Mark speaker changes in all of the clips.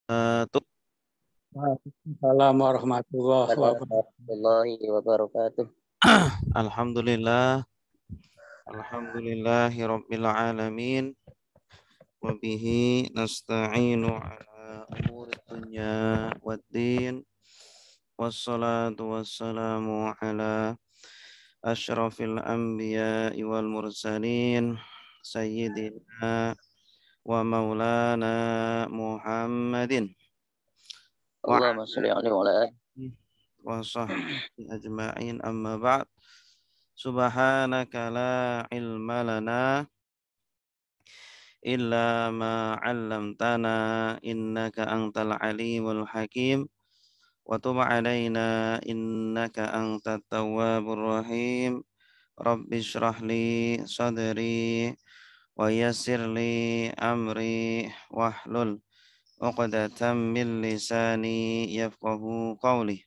Speaker 1: Tuh.
Speaker 2: Waalaikumsalam warahmatullahi wabarakatuh.
Speaker 3: warahmatullahi wabarakatuh.
Speaker 1: Alhamdulillah, alhamdulillahi rabbil alamin, wa bihi nasta'inu ala umuri dunya waddin, wassalatu wassalamu ala asyrafil anbiya'i wal mursalin, sayyidina wa maulana Muhammadin wa
Speaker 3: Allahumma sholli alaihi wa ala alihi.
Speaker 1: wa sahbihi ajma'in, amma ba'd. Subhanaka la ilma lana illa ma 'allamtana innaka antal alimul hakim wa tub 'alaina innaka antat tawwabur rahim. Rabbi shrah li sadri wa yassir li amri wahlul 'uqdatam min lisani yafqahu qawli.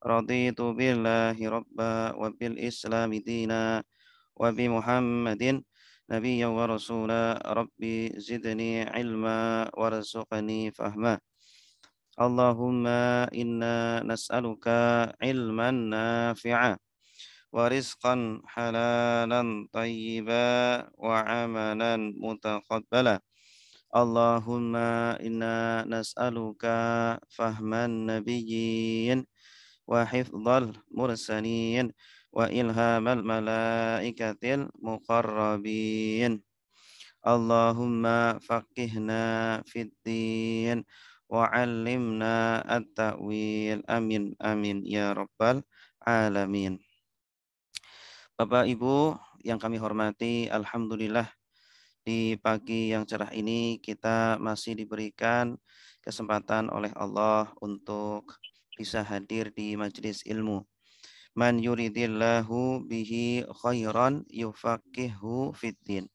Speaker 1: Raditu billahi rabba wa bil islami dina wa bi Muhammadin nabiyya wa rasula. Rabbi zidni ilma warzuqni fahma. Allahumma inna nas'aluka ilman nafi'a wa rizqan halalan tayyiba wa amalan mutaqabbala. Allahumma inna nas'aluka fahman nabiyyin wa hifdzal mursalin wa ilhamal malaikatil muqarrabin. Allahumma faqihna fid din wa 'allimna at-ta'wil. Amin amin ya rabbal alamin. Bapak Ibu yang kami hormati, alhamdulillah di pagi yang cerah ini kita masih diberikan kesempatan oleh Allah untuk bisa hadir di majelis ilmu. Man yuridillahu bihi khairan yufaqihu fiddin.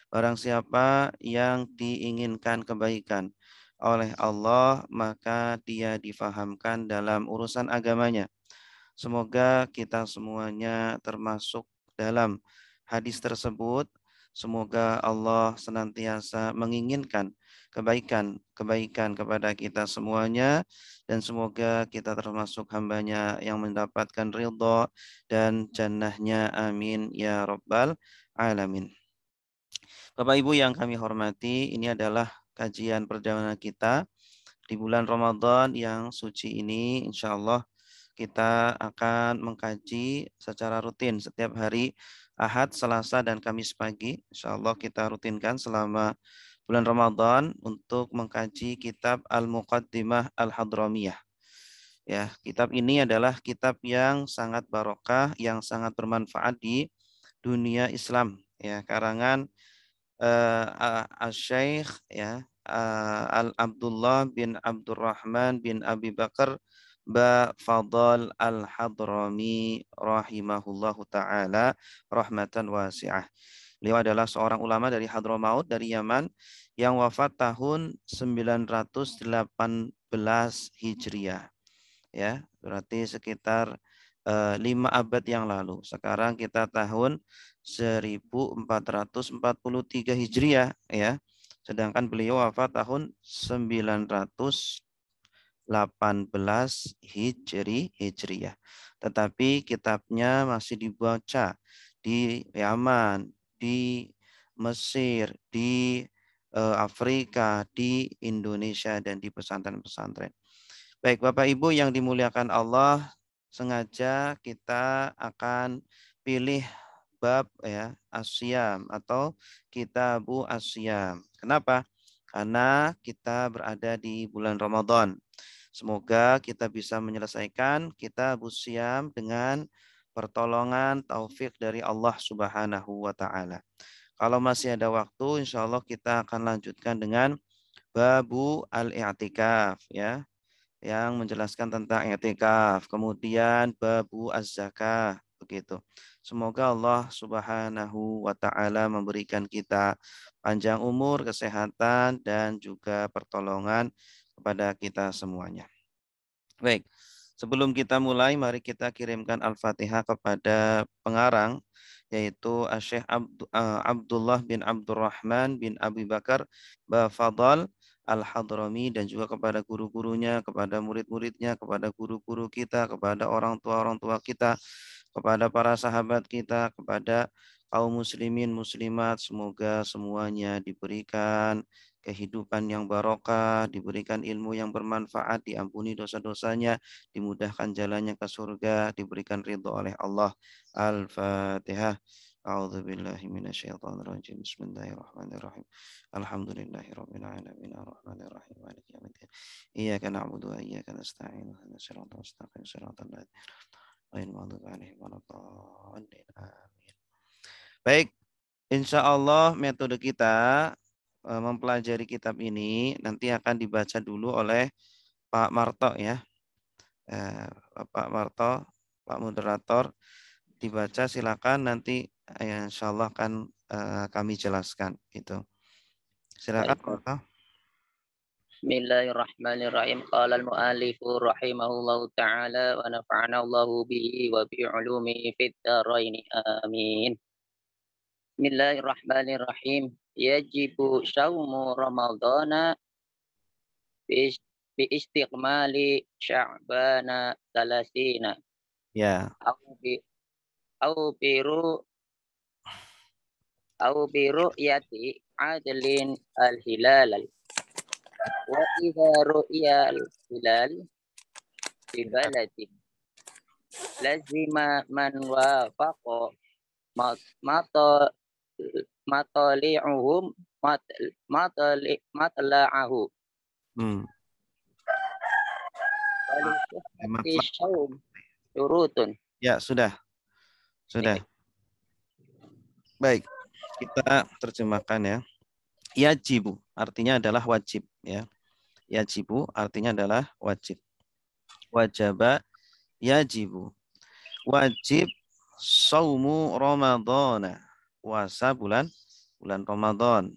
Speaker 1: Barang siapa yang diinginkan kebaikan oleh Allah, maka dia difahamkan dalam urusan agamanya. Semoga kita semuanya termasuk dalam hadis tersebut. Semoga Allah senantiasa menginginkan kebaikan kepada kita semuanya, dan semoga kita termasuk hambanya yang mendapatkan ridha dan jannahnya. Amin ya rabbal alamin. Bapak Ibu yang kami hormati, ini adalah kajian perdana kita di bulan Ramadan yang suci ini. Insya Allah kita akan mengkaji secara rutin setiap hari Ahad, Selasa, dan Kamis pagi. Insya Allah kita rutinkan selama bulan Ramadan untuk mengkaji kitab Al-Muqaddimah Al-Hadramiyah. Ya, kitab ini adalah kitab yang sangat barokah, yang sangat bermanfaat di dunia Islam. Ya, karangan Al-Syeikh ya Al-Abdullah bin Abdurrahman bin Abi Bakar Ba Fadl Al-Hadrami rahimahullahu taala rahmatan wasi'ah. Beliau adalah seorang ulama dari Hadramaut, dari Yaman, yang wafat tahun 918 Hijriah. Ya, berarti sekitar 5 abad yang lalu. Sekarang kita tahun 1443 Hijriah ya. Sedangkan beliau wafat tahun 918 Hijriah. Tetapi kitabnya masih dibaca di Yaman, di Mesir, di Afrika, di Indonesia, dan di pesantren-pesantren. Baik, Bapak Ibu yang dimuliakan Allah, sengaja kita akan pilih bab ya Asyam atau Kitabu Asyam. Kenapa? Karena kita berada di bulan Ramadan. Semoga kita bisa menyelesaikan Kitab Asyam dengan pertolongan taufik dari Allah Subhanahu wa taala. Kalau masih ada waktu, insya Allah kita akan lanjutkan dengan Babu Al-I'tikaf ya, yang menjelaskan tentang i'tikaf, kemudian babu az-zakah, begitu. Semoga Allah Subhanahu wa taala memberikan kita panjang umur, kesehatan, dan juga pertolongan kepada kita semuanya. Baik, sebelum kita mulai, mari kita kirimkan Al-Fatihah kepada pengarang, yaitu Syekh Abdullah bin Abdurrahman bin Abi Bakar Bafadal Al-Hadrami dan juga kepada guru-gurunya, kepada murid-muridnya, kepada guru-guru kita, kepada orang tua kita, kepada para sahabat kita, kepada kaum muslimin muslimat. Semoga semuanya diberikan kehidupan yang barokah, diberikan ilmu yang bermanfaat, diampuni dosa-dosanya, dimudahkan jalannya ke surga, diberikan ridho oleh Allah. Al-Fatihah. A'udzu billahi minasyaitonir rajim. Bismillahirrahmanirrahim. Alhamdulillahirabbil alamin arrahmanir rahim maliki yaumiddin. Iyyaka na'budu wa iyyaka nasta'in. Ihdinas siratal mustaqim siratal ladzina ghairil maghdubi 'alaihim waladdallin. Amin. Baik, insya Allah metode kita mempelajari kitab ini nanti akan dibaca dulu oleh Pak Marto ya. Pak Marto, Pak Moderator, dibaca silakan, nanti insya Allah akan kami jelaskan itu. Silakan Pak Marto.
Speaker 3: Bismillahirrahmanirrahim. Qala al-mu'allifu rahimahullahu ta'ala wa nafa'ana Allahu bihi wa bi'ulumi fid dharain. Amin. Bismillahirrahmanirrahim. Yajibu syaumu Ramadhana bi istiqmali Sya'bana salasina.
Speaker 1: Ya.
Speaker 3: Au biru yati adlin al-hilal. Wa idza ru'ya al-hilal fi baladin lazima man wafaqa matali'uhum matla'ahu. Turutun.
Speaker 1: Ya, sudah. Baik, kita terjemahkan ya. Yajibu artinya adalah wajib ya. Yajibu artinya adalah wajib. Wajaba yajibu. Wajib saumu Ramadhana. Puasa bulan Ramadan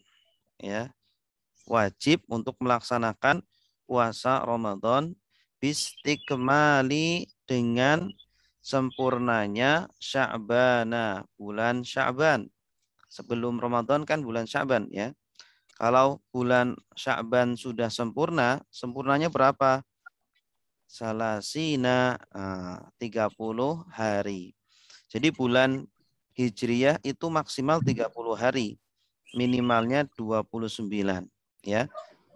Speaker 1: ya. Wajib untuk melaksanakan puasa Ramadan bistikmali dengan sempurnanya Sya'bana, bulan Sya'ban. Sebelum Ramadan kan bulan Sya'ban ya. Kalau bulan Sya'ban sudah sempurna, sempurnanya berapa? Salasina, 30 hari. Jadi bulan Hijriyah itu maksimal 30 hari. Minimalnya 29 ya.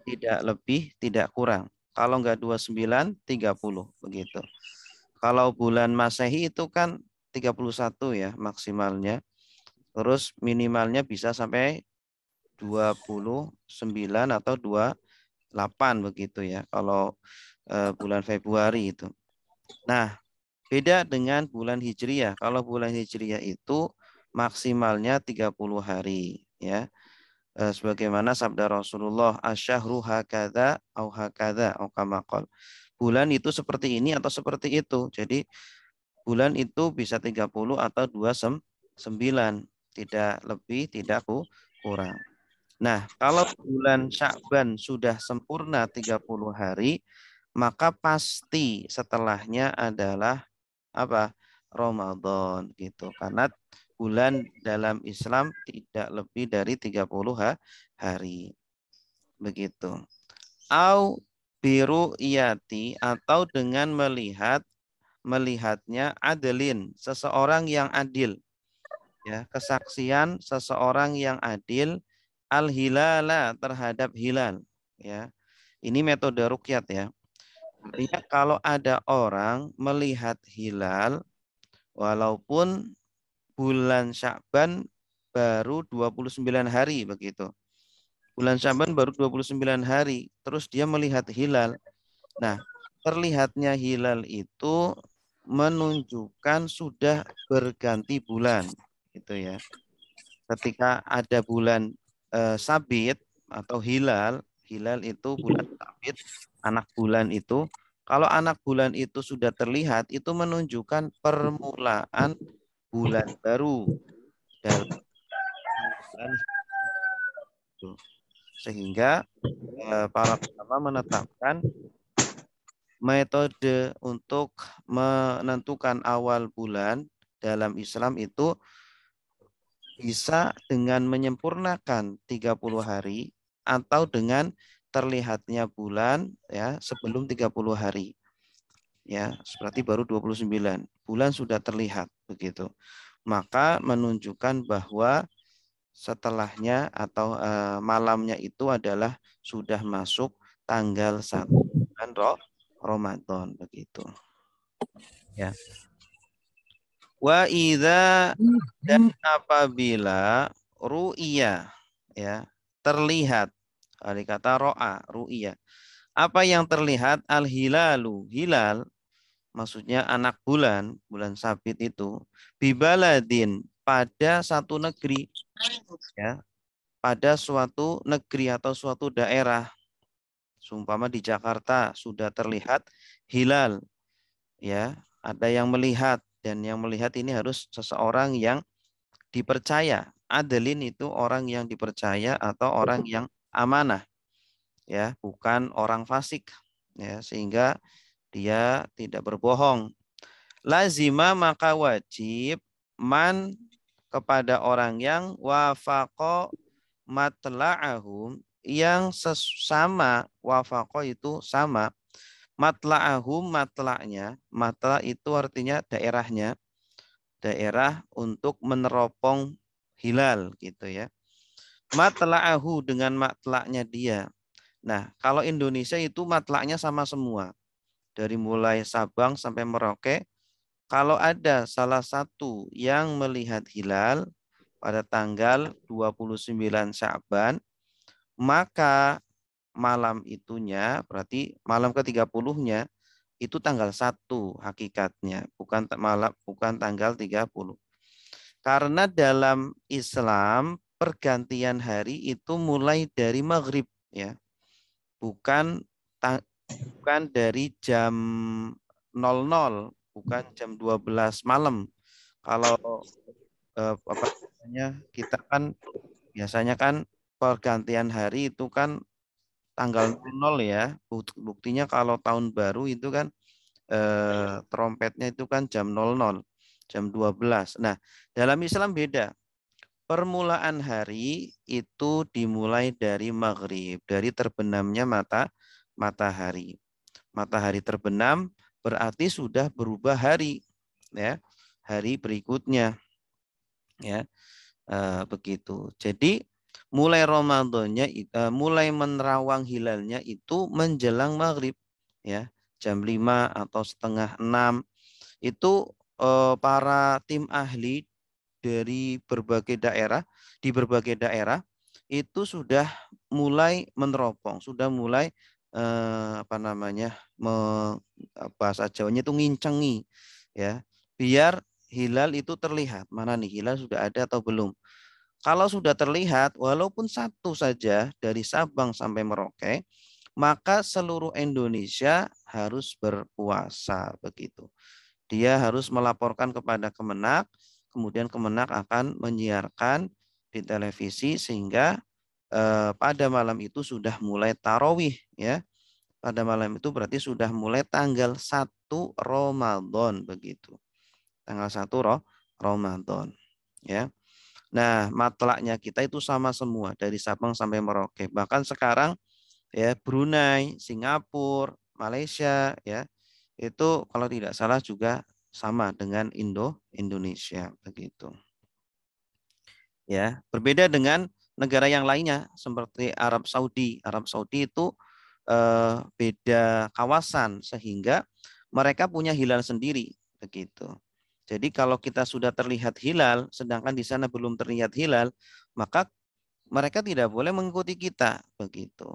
Speaker 1: Tidak lebih, tidak kurang. Kalau enggak 29, 30 begitu. Kalau bulan Masehi itu kan 31 ya maksimalnya. Terus minimalnya bisa sampai 29 atau 28 begitu ya. Kalau bulan Februari itu. Nah, beda dengan bulan Hijriyah. Kalau bulan Hijriyah itu maksimalnya 30 hari ya. Sebagaimana sabda Rasulullah, asyahru hakadha au hakadha au kama qol. Bulan itu seperti ini atau seperti itu. Jadi bulan itu bisa 30 atau 29, tidak lebih, tidak kurang. Nah, kalau bulan Sya'ban sudah sempurna 30 hari, maka pasti setelahnya adalah apa? Ramadan gitu. Karena bulan dalam Islam tidak lebih dari 30 hari. Begitu. Au biru iyati, atau dengan melihatnya adilin, seseorang yang adil. Ya, kesaksian seseorang yang adil al-hilala, terhadap hilal ya. Ini metode ruqyat ya. Artinya kalau ada orang melihat hilal walaupun bulan Sya'ban baru 29 hari begitu. Bulan Sya'ban baru 29 hari, terus dia melihat hilal. Nah, terlihatnya hilal itu menunjukkan sudah berganti bulan gitu ya. Ketika ada bulan sabit atau hilal itu bulan sabit, anak bulan itu. Kalau anak bulan itu sudah terlihat, itu menunjukkan permulaan bulan baru dalam bulan itu. Sehingga para ulama menetapkan metode untuk menentukan awal bulan dalam Islam itu bisa dengan menyempurnakan 30 hari atau dengan terlihatnya bulan ya sebelum 30 hari. Ya, berarti baru 29. Bulan sudah terlihat begitu. Maka menunjukkan bahwa setelahnya atau malamnya itu adalah sudah masuk tanggal 1 bulan Ramadan begitu. Ya. Wa idza dan apabila ru'ya ya terlihat, dari kata ro'a ru'ya. Apa yang terlihat? Al-hilalu, hilal maksudnya anak bulan, bulan sabit itu bibaladin pada satu negeri ya, pada suatu negeri atau suatu daerah. Seumpama di Jakarta sudah terlihat hilal ya, ada yang melihat, dan yang melihat ini harus seseorang yang dipercaya. Adlin itu orang yang dipercaya atau orang yang amanah ya, bukan orang fasik ya, sehingga dia tidak berbohong. Lazima maka wajib man kepada orang yang wafaqo matla'ahum, yang sesama, wafaqo itu sama, matla'ahum matla'nya, matla' itu artinya daerahnya, daerah untuk meneropong hilal gitu ya. Matla'ahu dengan matla'nya dia. Nah, kalau Indonesia itu matla'nya sama semua. Dari mulai Sabang sampai Merauke, kalau ada salah satu yang melihat hilal pada tanggal 29 Sya'ban, maka malam itunya, berarti malam ke-30-nya, itu tanggal 1 hakikatnya, bukan tanggal 30. Karena dalam Islam pergantian hari itu mulai dari maghrib ya, bukan bukan dari jam 00, bukan jam 12 malam. Kalau apa namanya, kita kan biasanya kan pergantian hari itu kan tanggal 00 ya. Buktinya kalau tahun baru itu kan trompetnya itu kan jam 00, jam 12. Nah, dalam Islam beda. Permulaan hari itu dimulai dari maghrib, dari terbenamnya matahari. Matahari terbenam berarti sudah berubah hari, ya, hari berikutnya, ya, begitu. Jadi mulai Ramadannya, mulai menerawang hilalnya itu menjelang maghrib, ya, jam 5 atau setengah 6. Itu para tim ahli dari berbagai daerah, di berbagai daerah itu sudah mulai meneropong, sudah mulai apa namanya, bahasa Jawanya itu ngincengi ya, biar hilal itu terlihat. Mana nih hilal sudah ada atau belum? Kalau sudah terlihat walaupun satu saja dari Sabang sampai Merauke, maka seluruh Indonesia harus berpuasa begitu. Dia harus melaporkan kepada Kemenak, kemudian Kemenak akan menyiarkan di televisi sehingga pada malam itu sudah mulai tarawih ya. Pada malam itu berarti sudah mulai tanggal 1 Ramadan begitu. Tanggal 1 Ramadan ya. Nah, matlaknya kita itu sama semua dari Sabang sampai Merauke. Bahkan sekarang ya Brunei, Singapura, Malaysia ya, itu kalau tidak salah juga sama dengan Indonesia begitu. Ya, berbeda dengan negara yang lainnya seperti Arab Saudi. Arab Saudi itu beda kawasan sehingga mereka punya hilal sendiri begitu. Jadi kalau kita sudah terlihat hilal sedangkan di sana belum terlihat hilal, maka mereka tidak boleh mengikuti kita begitu.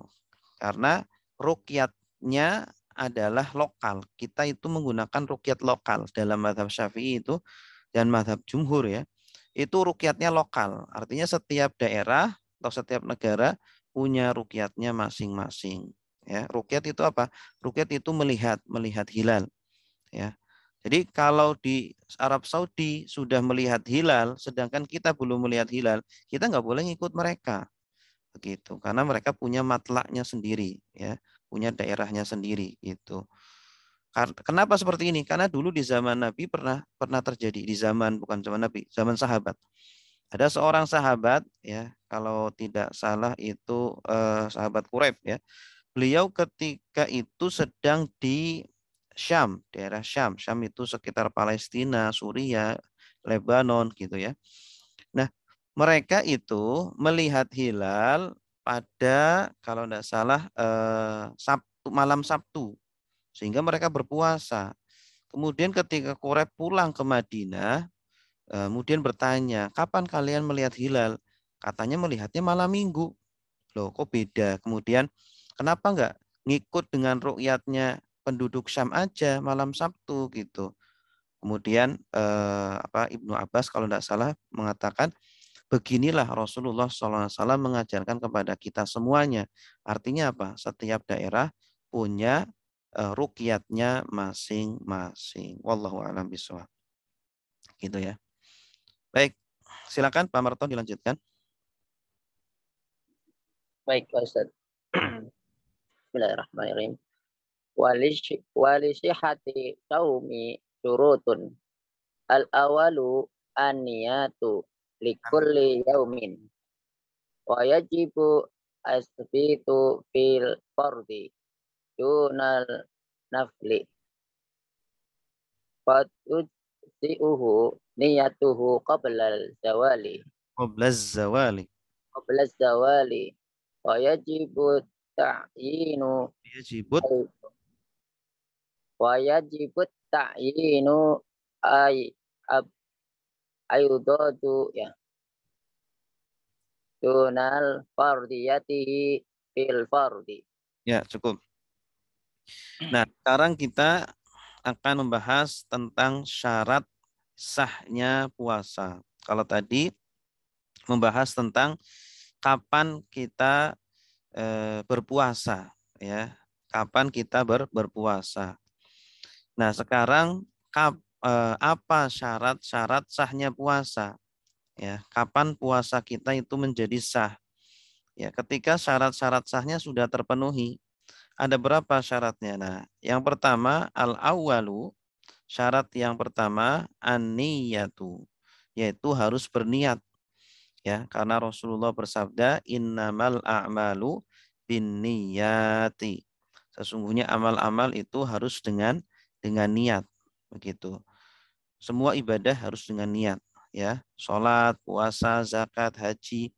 Speaker 1: Karena ruqyatnya adalah lokal. Kita itu menggunakan ruqyat lokal dalam mazhab Syafi'i itu dan mazhab jumhur ya. Itu ruqyatnya lokal. Artinya setiap daerah atau setiap negara punya ruqyatnya masing-masing. Ya, ruqyat itu apa? Ruqyat itu melihat hilal. Ya. Jadi kalau di Arab Saudi sudah melihat hilal, sedangkan kita belum melihat hilal, kita nggak boleh ngikut mereka. Begitu, karena mereka punya matlaknya sendiri, ya, punya daerahnya sendiri. Gitu. Kenapa seperti ini? Karena dulu di zaman Nabi pernah terjadi, di zaman bukan zaman Nabi, zaman sahabat. Ada seorang sahabat ya, kalau tidak salah itu sahabat Quraib ya. Beliau ketika itu sedang di Syam, daerah Syam. Syam itu sekitar Palestina, Suriah, Lebanon gitu ya. Nah, mereka itu melihat hilal pada kalau tidak salah Sabtu, malam Sabtu. Sehingga mereka berpuasa. Kemudian ketika Quraib pulang ke Madinah, kemudian bertanya, kapan kalian melihat hilal? Katanya melihatnya malam minggu. Loh, kok beda? Kemudian, kenapa enggak ngikut dengan ru'yatnya penduduk Syam aja malam Sabtu gitu. Kemudian Ibnu Abbas kalau tidak salah mengatakan, beginilah Rasulullah SAW mengajarkan kepada kita semuanya. Artinya apa? Setiap daerah punya ruqyatnya masing-masing. Wallahu a'lam bishawab. Gitu ya. Baik, silakan Pak Marton dilanjutkan.
Speaker 3: Baik, Pak Ustaz. Bismillahirrahmanirrahim. Walisihati saumi syurutun. Al-awalu an-niyatu likulli yaumin. Wa yajibu asbitu fil fardi dunal nafli. Fatujzi'uhu niyatuhu qabla zawali.
Speaker 1: Qabla zawali.
Speaker 3: Qabla zawali. Wa yajibu ta'yinu
Speaker 1: Yajibut.
Speaker 3: wa yajibu ta'yinu ayudadu ya dunal fardiyatihi fil fardi.
Speaker 1: Ya, cukup. Nah, sekarang kita akan membahas tentang syarat sahnya puasa. Kalau tadi membahas tentang kapan kita berpuasa, ya. Kapan kita berpuasa. Nah, sekarang apa syarat-syarat sahnya puasa? Ya, kapan puasa kita itu menjadi sah? Ya, ketika syarat-syarat sahnya sudah terpenuhi, ada berapa syaratnya? Nah, yang pertama al-awwalu, syarat yang pertama an-niyatu, yaitu harus berniat. Ya, karena Rasulullah bersabda innamal a'malu binniyati. Sesungguhnya amal-amal itu harus dengan niat, begitu. Semua ibadah harus dengan niat, ya. Salat, puasa, zakat, haji,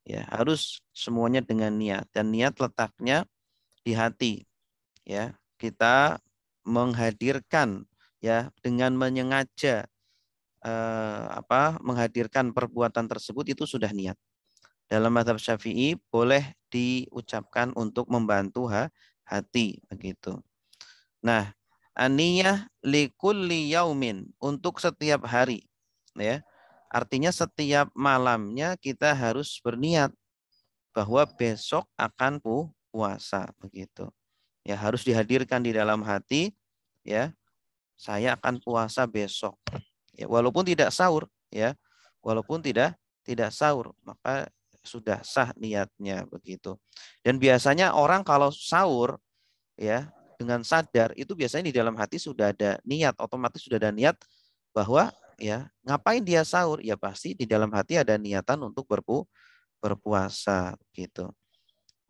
Speaker 1: ya, harus semuanya dengan niat, dan niat letaknya di hati, ya. Kita menghadirkan, ya, dengan menyengaja menghadirkan perbuatan tersebut itu sudah niat. Dalam mazhab Syafi'i boleh diucapkan untuk membantu hati, begitu. Nah, aniyah likulli yaumin, untuk setiap hari, ya. Artinya setiap malamnya kita harus berniat bahwa besok akan puasa, begitu. Ya, harus dihadirkan di dalam hati, ya. Saya akan puasa besok. Ya, walaupun tidak sahur, ya. Walaupun tidak sahur, maka sudah sah niatnya, begitu. Dan biasanya orang kalau sahur, ya, dengan sadar itu biasanya di dalam hati sudah ada niat, otomatis sudah ada niat bahwa, ya, ngapain dia sahur? Ya pasti di dalam hati ada niatan untuk berpuasa, gitu.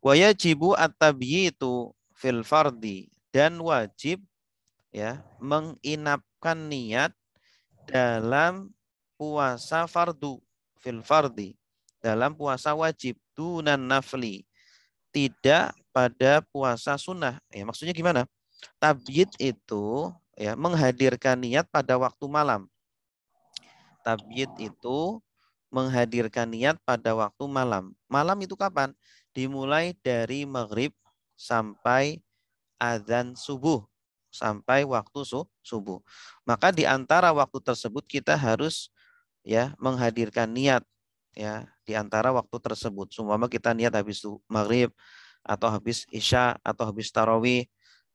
Speaker 1: Wa yajibu at-tabyitu fil fardi, dan wajib, ya, menginapkan niat dalam puasa fardu, fil fardi, dalam puasa wajib, dunan nafli, tidak pada puasa sunnah. Ya, maksudnya gimana? Tabyid itu, ya, menghadirkan niat pada waktu malam. Tabyid itu menghadirkan niat pada waktu malam. Malam itu kapan? Dimulai dari maghrib sampai azan subuh, sampai waktu subuh. Maka di antara waktu tersebut kita harus, ya, menghadirkan niat, ya, di antara waktu tersebut. Seumpama kita niat habis maghrib atau habis isya atau habis tarawih,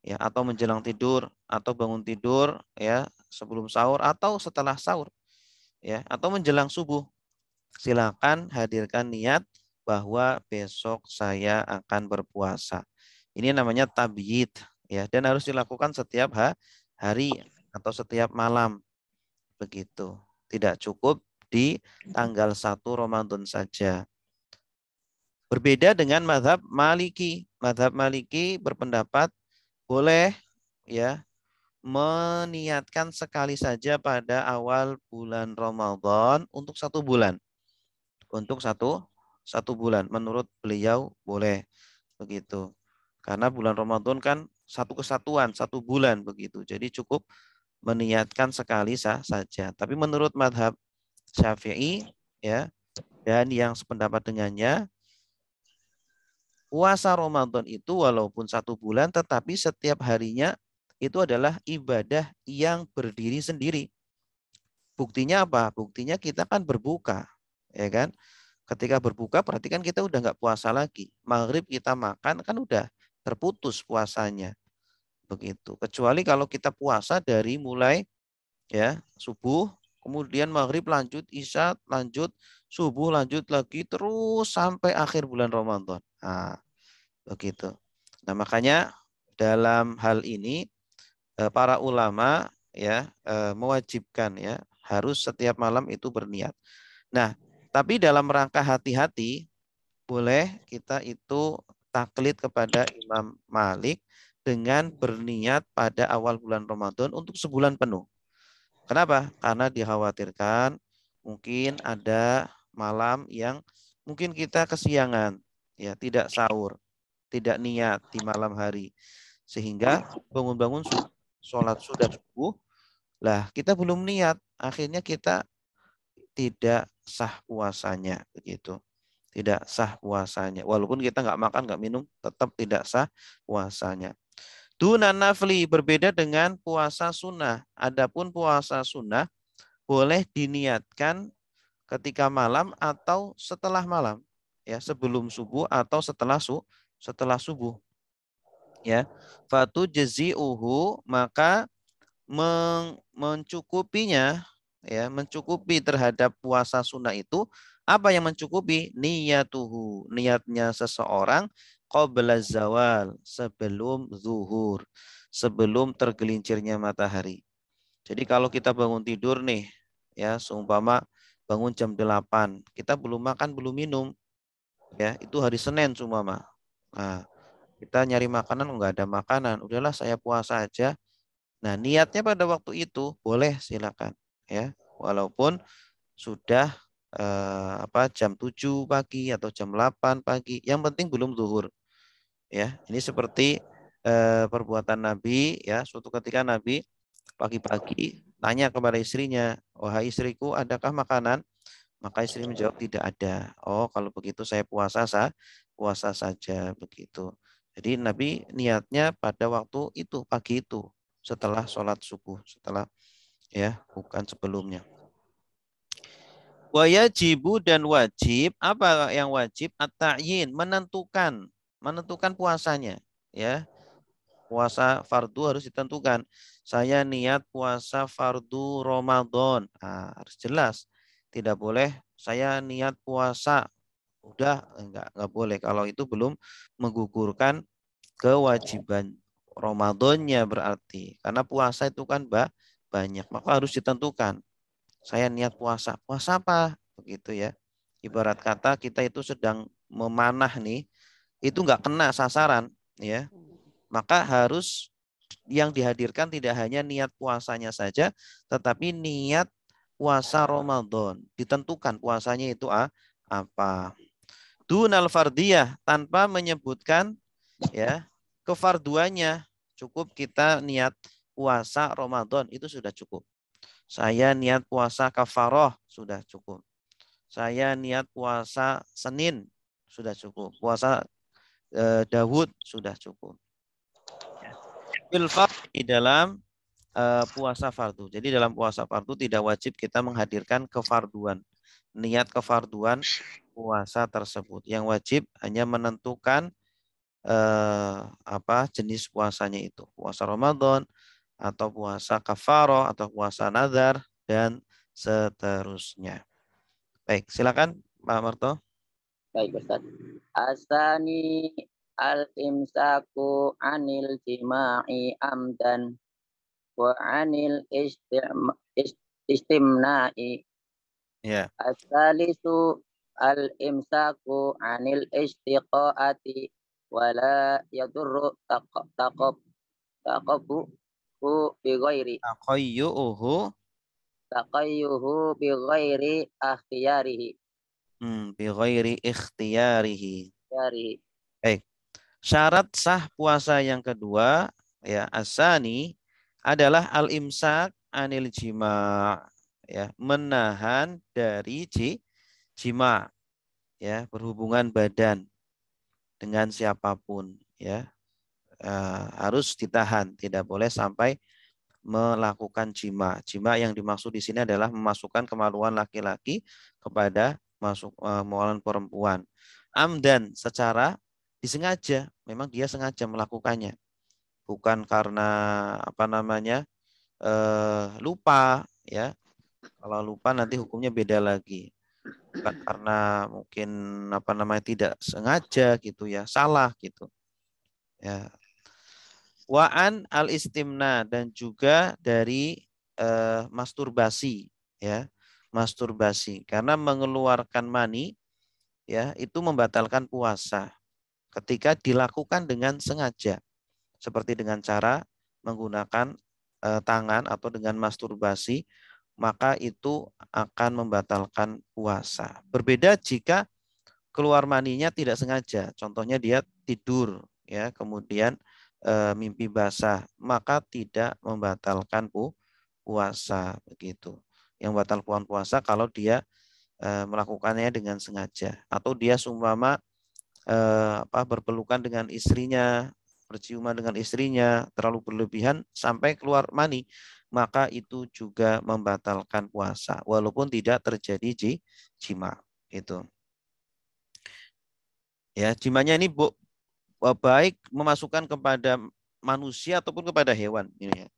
Speaker 1: ya, atau menjelang tidur atau bangun tidur, ya, sebelum sahur atau setelah sahur, ya, atau menjelang subuh. Silakan hadirkan niat bahwa besok saya akan berpuasa. Ini namanya tabyid, ya, dan harus dilakukan setiap hari atau setiap malam, begitu. Tidak cukup di tanggal 1 Ramadan saja. Berbeda dengan mazhab Maliki. Mazhab Maliki berpendapat boleh ya meniatkan sekali saja pada awal bulan Ramadan untuk 1 bulan. Untuk satu bulan. Menurut beliau boleh begitu. Karena bulan Ramadan kan satu kesatuan, 1 bulan begitu. Jadi cukup meniatkan sekali saja. Tapi menurut madhab Syafi'i ya dan yang sependapat dengannya, puasa Ramadan itu walaupun 1 bulan tetapi setiap harinya itu adalah ibadah yang berdiri sendiri. Buktinya apa? Buktinya kita kan berbuka, ya kan? Ketika berbuka berarti kan kita udah nggak puasa lagi. Maghrib kita makan kan udah terputus puasanya. Begitu. Kecuali kalau kita puasa dari mulai ya subuh, kemudian maghrib lanjut, isya lanjut, subuh lanjut lagi terus sampai akhir bulan Ramadan. Nah, begitu. Nah, makanya dalam hal ini para ulama ya mewajibkan ya harus setiap malam itu berniat. Nah, tapi dalam rangka hati-hati boleh kita itu taklid kepada Imam Malik dengan berniat pada awal bulan Ramadan untuk sebulan penuh. Kenapa? Karena dikhawatirkan mungkin ada malam yang mungkin kita kesiangan, ya tidak sahur, tidak niat di malam hari. Sehingga bangun-bangun sholat sudah subuh, lah kita belum niat, akhirnya kita tidak sah puasanya begitu. Tidak sah puasanya. Walaupun kita nggak makan, nggak minum, tetap tidak sah puasanya. Dunan nafli berbeda dengan puasa sunnah. Adapun puasa sunnah boleh diniatkan ketika malam atau setelah malam, ya sebelum subuh atau setelah subuh. Ya, fatu jazi'uhu maka mencukupinya, ya mencukupi terhadap puasa sunnah itu apa yang mencukupi? Niyatuhu, niatnya seseorang qabla zawal, sebelum zuhur, sebelum tergelincirnya matahari. Jadi kalau kita bangun tidur nih, ya seumpama bangun jam 8, kita belum makan, belum minum, ya itu hari Senin seumpama. Nah, kita nyari makanan, enggak ada makanan, udahlah saya puasa aja. Nah, niatnya pada waktu itu boleh silakan, ya walaupun sudah jam 7 pagi atau jam 8 pagi, yang penting belum zuhur. Ya, ini seperti perbuatan Nabi ya, suatu ketika Nabi pagi-pagi tanya kepada istrinya, "Wahai istriku, adakah makanan?" Maka istri menjawab, "Tidak ada." "Oh, kalau begitu saya puasa saja," begitu. Jadi Nabi niatnya pada waktu itu, pagi itu, setelah sholat subuh, setelah ya, bukan sebelumnya. Wajibu dan wajib, apa yang wajib? At-ta'yin, menentukan puasanya, ya. Puasa fardu harus ditentukan. Saya niat puasa fardu Ramadan. Nah, harus jelas. Tidak boleh saya niat puasa. Udah enggak boleh kalau itu belum menggugurkan kewajiban Ramadannya berarti. Karena puasa itu kan banyak, maka harus ditentukan. Saya niat puasa. Puasa apa? Begitu ya. Ibarat kata kita itu sedang memanah nih, itu enggak kena sasaran, ya. Maka harus yang dihadirkan tidak hanya niat puasanya saja, tetapi niat puasa Ramadan. Ditentukan puasanya itu apa. Dunal fardiyah, tanpa menyebutkan ya kefarduannya. Cukup kita niat puasa Ramadan, itu sudah cukup. Saya niat puasa kafaroh, sudah cukup. Saya niat puasa Senin, sudah cukup. Puasa Dawud, sudah cukup. Di dalam puasa fardu. Jadi dalam puasa fardu tidak wajib kita menghadirkan kefarduan. Niat kefarduan puasa tersebut. Yang wajib hanya menentukan jenis puasanya itu. Puasa Ramadan atau puasa kafaroh atau puasa nazar dan seterusnya. Baik, silakan Pak Marto.
Speaker 3: Baik, Ustaz. Asani al-imsaku anil jima'i amdan wa anil istimna'i
Speaker 1: Ya.
Speaker 3: As-salisu al-imsaku 'anil istiqaati wala yadurru taqabbu bi ghairi taqayyuhu bi ghairi akhtiyarihi.
Speaker 1: Bi ghairi ikhtiyarihi.
Speaker 3: Dari
Speaker 1: Baik. Syarat sah puasa yang kedua ya asani adalah al-imsak anil jima, ya, menahan dari jima, ya, berhubungan badan dengan siapapun, ya. Harus ditahan, tidak boleh sampai melakukan jima. Jima yang dimaksud di sini adalah memasukkan kemaluan laki-laki kepada kemaluan perempuan. Amdan, secara disengaja, memang dia sengaja melakukannya, bukan karena lupa, ya. Kalau lupa nanti hukumnya beda lagi. Bukan karena mungkin tidak sengaja gitu ya, salah gitu. Ya. Wa'an al-istimna, dan juga dari masturbasi, ya. Masturbasi karena mengeluarkan mani, ya, itu membatalkan puasa ketika dilakukan dengan sengaja, seperti dengan cara menggunakan tangan atau dengan masturbasi, maka itu akan membatalkan puasa. Berbeda jika keluar maninya tidak sengaja, contohnya dia tidur, ya, kemudian mimpi basah, maka tidak membatalkan puasa begitu. Yang batal puasa kalau dia melakukannya dengan sengaja, atau dia seumpama berpelukan dengan istrinya, berciuman dengan istrinya terlalu berlebihan sampai keluar mani, maka itu juga membatalkan puasa walaupun tidak terjadi jima. Itu. Ya, jimanya ini baik memasukkan kepada manusia ataupun kepada hewan, ini ya.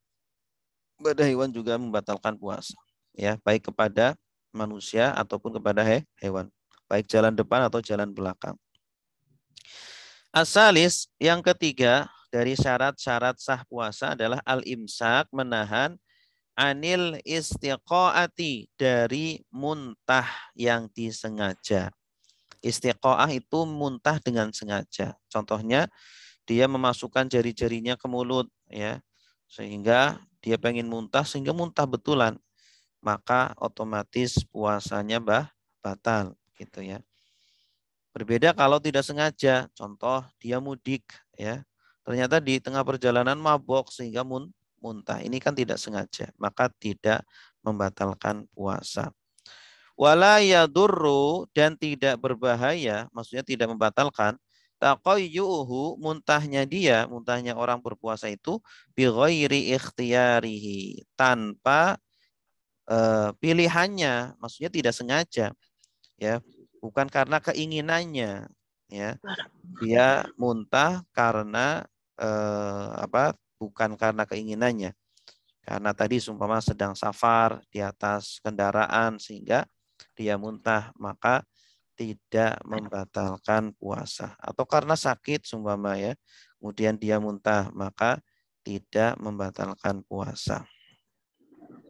Speaker 1: Kepada hewan juga membatalkan puasa, ya, baik kepada manusia ataupun kepada hewan, baik jalan depan atau jalan belakang. Asalis, yang ketiga dari syarat-syarat sah puasa adalah al-imsak, menahan, anil istiqaati, dari muntah yang disengaja. Istiqaah itu muntah dengan sengaja. Contohnya dia memasukkan jari-jarinya ke mulut, ya, sehingga dia pengen muntah sehingga muntah betulan, maka otomatis puasanya batal gitu ya. Berbeda kalau tidak sengaja, contoh dia mudik, ya, ternyata di tengah perjalanan mabok sehingga muntah, ini kan tidak sengaja, maka tidak membatalkan puasa. Wala yadurru, dan tidak berbahaya, maksudnya tidak membatalkan, taqayyuhu, muntahnya orang berpuasa itu, bi ghairi ikhtiyarihi, tanpa pilihannya, maksudnya tidak sengaja, ya, bukan karena keinginannya, ya. Dia muntah karena bukan karena keinginannya. Karena tadi seumpama sedang safar di atas kendaraan sehingga dia muntah, maka tidak membatalkan puasa. Atau karena sakit seumpama, ya, kemudian dia muntah, maka tidak membatalkan puasa.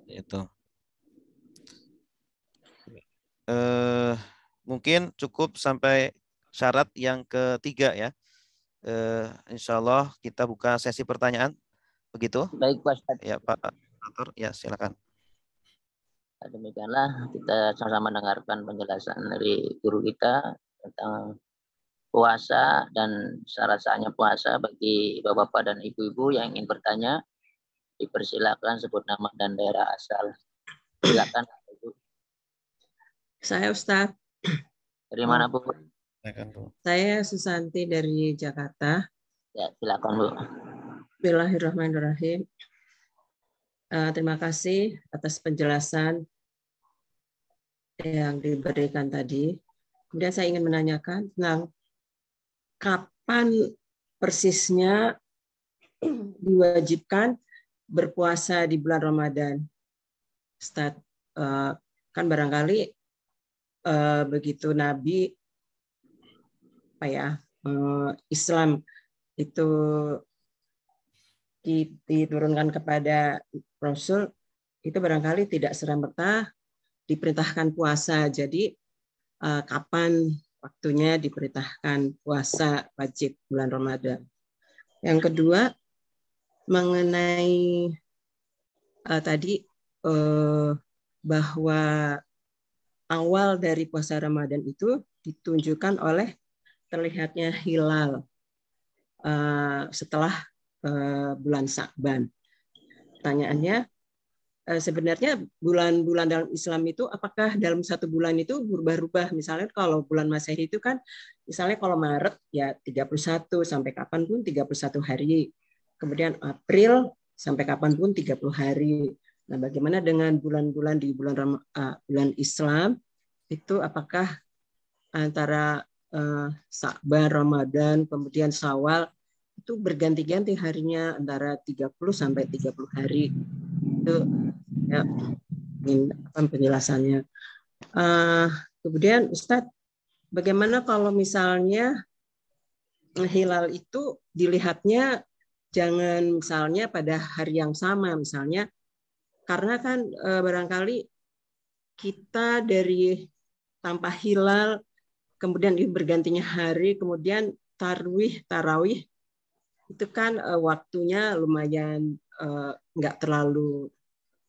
Speaker 1: Itu. Mungkin cukup sampai syarat yang ketiga, ya. Insya Allah kita buka sesi pertanyaan. Begitu?
Speaker 3: baik Pak Ustaz.
Speaker 1: Ya, Pak Atur, ya, silakan.
Speaker 3: Demikianlah kita sama-sama mendengarkan penjelasan dari guru kita tentang puasa dan syarat-syaratnya puasa. Bagi bapak-bapak dan ibu-ibu yang ingin bertanya, dipersilakan sebut nama dan daerah asal. Silakan Ibu.
Speaker 4: Saya Ustaz.
Speaker 3: Dari mana Bu?
Speaker 4: Saya Susanti dari Jakarta.
Speaker 3: Ya, silakan Bu.
Speaker 4: Bismillahirrahmanirrahim. Terima kasih atas penjelasan yang diberikan tadi. Kemudian saya ingin menanyakan tentang kapan persisnya diwajibkan berpuasa di bulan Ramadan. Ustaz, kan barangkali begitu Nabi Islam itu diturunkan kepada Rasul, itu barangkali tidak serta-merta diperintahkan puasa. Jadi kapan waktunya diperintahkan puasa wajib bulan Ramadan. Yang kedua, mengenai tadi bahwa awal dari puasa Ramadan itu ditunjukkan oleh terlihatnya hilal setelah bulan Sya'ban. Pertanyaannya, sebenarnya bulan-bulan dalam Islam itu apakah dalam satu bulan itu berubah-ubah? Misalnya kalau bulan Masehi itu kan, misalnya kalau Maret ya 31 sampai kapan pun 31 hari. Kemudian April sampai kapan pun 30 hari. Nah, bagaimana dengan bulan-bulan di bulan Islam itu apakah antara Sya'ban, Ramadan, kemudian Syawal itu berganti-ganti harinya antara 30 sampai 30 hari. Itu ya, ini penjelasannya. Kemudian Ustadz, bagaimana kalau misalnya hilal itu dilihatnya jangan misalnya pada hari yang sama, misalnya karena kan barangkali kita dari tanpa hilal, kemudian bergantinya hari, kemudian tarawih itu kan waktunya lumayan nggak terlalu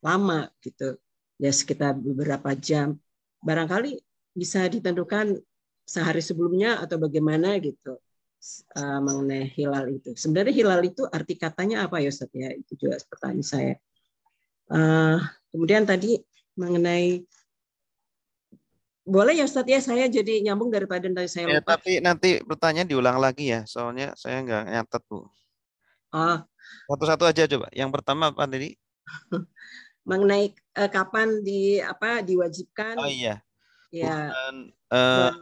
Speaker 4: lama gitu, ya sekitar beberapa jam. Barangkali bisa ditentukan sehari sebelumnya atau bagaimana gitu mengenai hilal itu. Sebenarnya hilal itu arti katanya apa ya Ustaz ya? Itu juga pertanyaan saya. Kemudian tadi mengenai, boleh ya Ustaz ya, saya jadi nyambung daripada tadi saya lupa.
Speaker 1: Tapi nanti pertanyaan diulang lagi ya, soalnya saya nggak nyatet Bu. Satu-satu aja coba. Yang pertama apa tadi?
Speaker 4: Mengenai kapan diwajibkan?
Speaker 1: Oh iya.
Speaker 4: Ya.
Speaker 1: Bulan,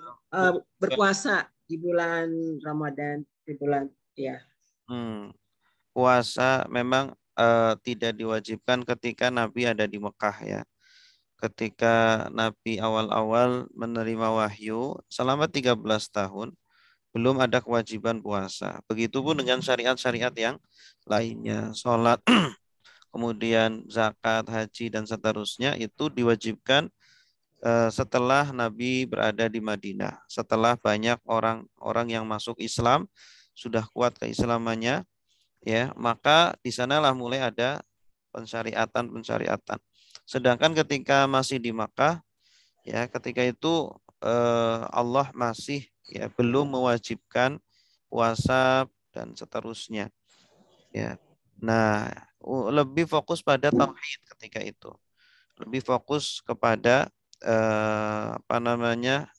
Speaker 4: berpuasa di bulan Ramadan, di bulan ya.
Speaker 1: Puasa memang tidak diwajibkan ketika Nabi ada di Mekah ya. Ketika Nabi awal-awal menerima wahyu selama 13 tahun belum ada kewajiban puasa. Begitupun dengan syariat-syariat yang lainnya, sholat, kemudian zakat, haji dan seterusnya itu diwajibkan setelah Nabi berada di Madinah. Setelah banyak orang-orang yang masuk Islam, sudah kuat keislamannya, ya, maka di sanalah mulai ada pensyariatan. Sedangkan ketika masih di Makkah, ya, ketika itu Allah masih ya belum mewajibkan puasa dan seterusnya. Ya. Nah, lebih fokus pada tauhid ketika itu. Lebih fokus kepada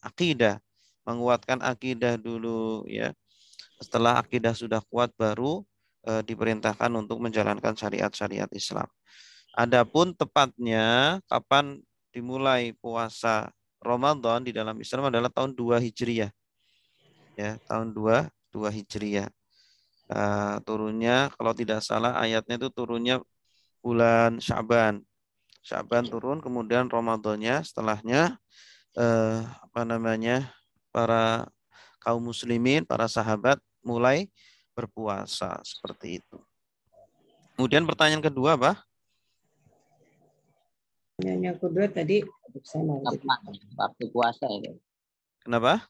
Speaker 1: akidah, menguatkan akidah dulu ya. Setelah akidah sudah kuat baru diperintahkan untuk menjalankan syariat-syariat Islam. Adapun tepatnya kapan dimulai puasa Ramadan di dalam Islam adalah tahun 2 Hijriah. Ya, tahun 2 Hijriah. Turunnya kalau tidak salah ayatnya itu turunnya bulan Sya'ban. Sya'ban turun, kemudian Ramadannya setelahnya para kaum muslimin, para sahabat mulai berpuasa seperti itu. Kemudian pertanyaan kedua apa?
Speaker 4: Yang kedua tadi
Speaker 3: waktu puasa ya.
Speaker 1: Kenapa?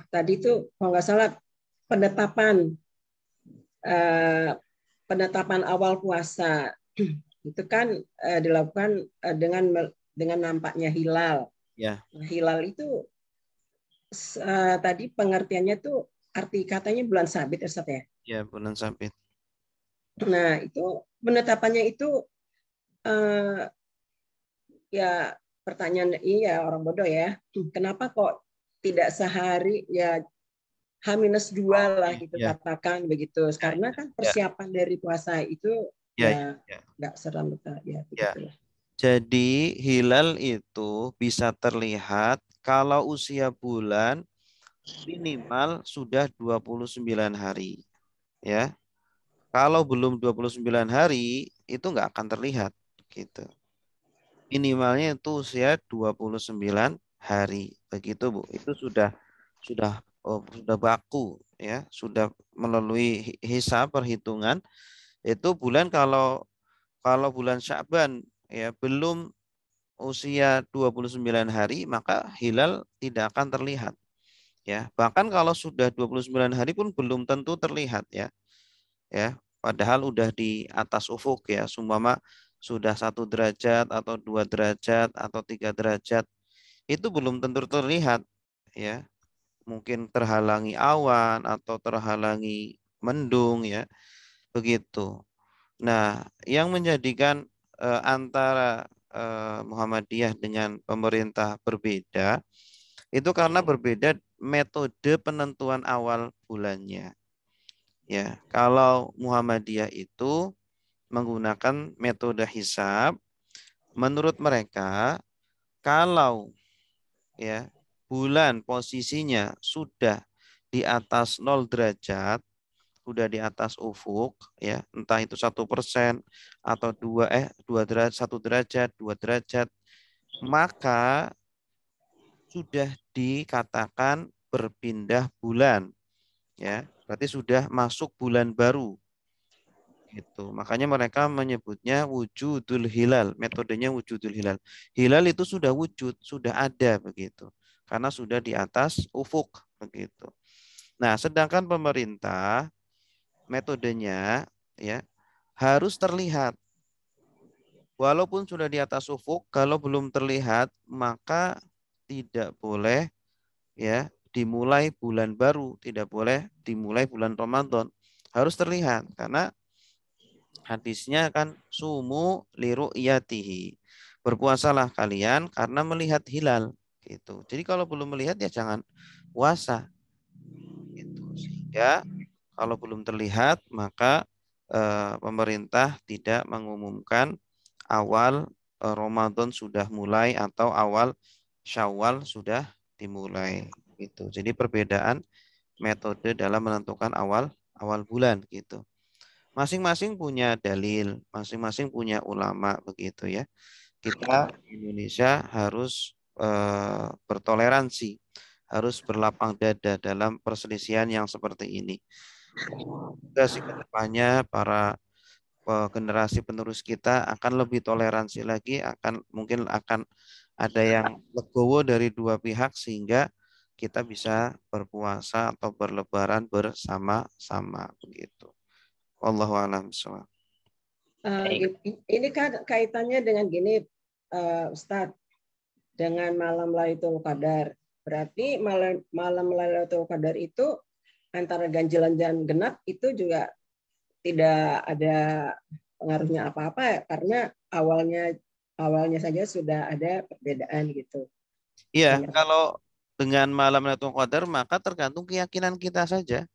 Speaker 4: Tadi itu kalau nggak salah penetapan awal puasa itu kan dilakukan dengan nampaknya hilal.
Speaker 1: Ya.
Speaker 4: Hilal itu tadi pengertiannya tuh arti katanya bulan sabit Ustaz ya?
Speaker 1: Ya, bulan sabit.
Speaker 4: Nah, itu penetapannya itu ya pertanyaan ya orang bodoh ya. Kenapa kok tidak sehari ya H-2 lah gitu katakan begitu. Karena kan persiapan dari puasa itu ya nggak serta-merta ya begitulah.
Speaker 1: Jadi hilal itu bisa terlihat kalau usia bulan minimal sudah 29 hari. Ya. Kalau belum 29 hari itu nggak akan terlihat gitu. Minimalnya itu usia 29 hari. Begitu Bu. Itu sudah baku ya, sudah melalui hisab perhitungan. Itu bulan kalau bulan Sya'ban ya belum usia 29 hari, maka hilal tidak akan terlihat. Ya, bahkan kalau sudah 29 hari pun belum tentu terlihat ya. Ya, padahal udah di atas ufuk ya, sumpama sudah 1 derajat atau 2 derajat atau 3 derajat, itu belum tentu terlihat ya. Mungkin terhalangi awan atau terhalangi mendung ya, begitu. Nah, yang menjadikan antara Muhammadiyah dengan pemerintah berbeda itu karena berbeda metode penentuan awal bulannya. Ya, kalau Muhammadiyah itu menggunakan metode hisab, menurut mereka kalau ya bulan posisinya sudah di atas 0 derajat, sudah di atas ufuk, ya entah itu 1% atau 2 derajat, 1 derajat, 2 derajat, maka sudah dikatakan berpindah bulan, ya berarti sudah masuk bulan baru. Gitu. Makanya mereka menyebutnya wujudul hilal, metodenya wujudul hilal. Hilal itu sudah wujud, sudah ada begitu. Karena sudah di atas ufuk begitu. Nah, sedangkan pemerintah metodenya ya harus terlihat. Walaupun sudah di atas ufuk, kalau belum terlihat maka tidak boleh ya dimulai bulan baru, tidak boleh dimulai bulan Ramadan. Harus terlihat karena hadisnya kan sumu liru'yatihi. Berpuasalah kalian karena melihat hilal gitu. Jadi kalau belum melihat ya jangan puasa. Gitu. Sehingga kalau belum terlihat maka pemerintah tidak mengumumkan awal Ramadan sudah mulai atau awal Syawal sudah dimulai gitu. Jadi perbedaan metode dalam menentukan awal bulan gitu. Masing-masing punya dalil, masing-masing punya ulama begitu ya. Kita di Indonesia harus bertoleransi, harus berlapang dada dalam perselisihan yang seperti ini. Semoga sih ke depannya para generasi penerus kita akan lebih toleransi lagi, mungkin akan ada yang legowo dari dua pihak sehingga kita bisa berpuasa atau berlebaran bersama-sama begitu. Wallahu a'lam bishawab.
Speaker 4: Ini kan kaitannya dengan gini, Ustadz, dengan malam Lailatul Qadar. Berarti malam Lailatul Qadar itu antara ganjilan dan genap itu juga tidak ada pengaruhnya apa-apa ya, karena awalnya saja sudah ada perbedaan gitu.
Speaker 1: Iya, kalau dengan malam Lailatul Qadar maka tergantung keyakinan kita saja.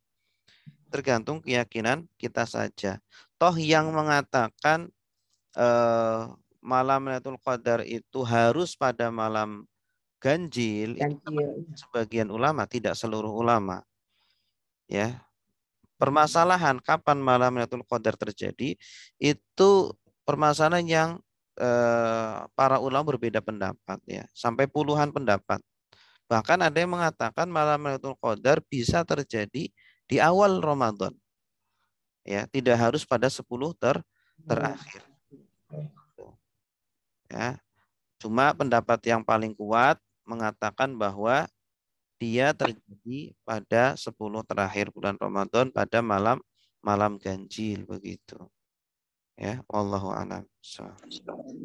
Speaker 1: Tergantung keyakinan kita saja. Toh yang mengatakan malam Lailatul Qadar itu harus pada malam ganjil, itu sebagian ulama, tidak seluruh ulama. Ya. Permasalahan kapan malam Lailatul Qadar terjadi itu permasalahan yang para ulama berbeda pendapat ya, sampai puluhan pendapat. Bahkan ada yang mengatakan malam Lailatul Qadar bisa terjadi di awal Ramadan. Ya, tidak harus pada 10 terakhir. Ya. Cuma pendapat yang paling kuat mengatakan bahwa dia terjadi pada 10 terakhir bulan Ramadan pada malam ganjil begitu. Ya, wallahu a'lam.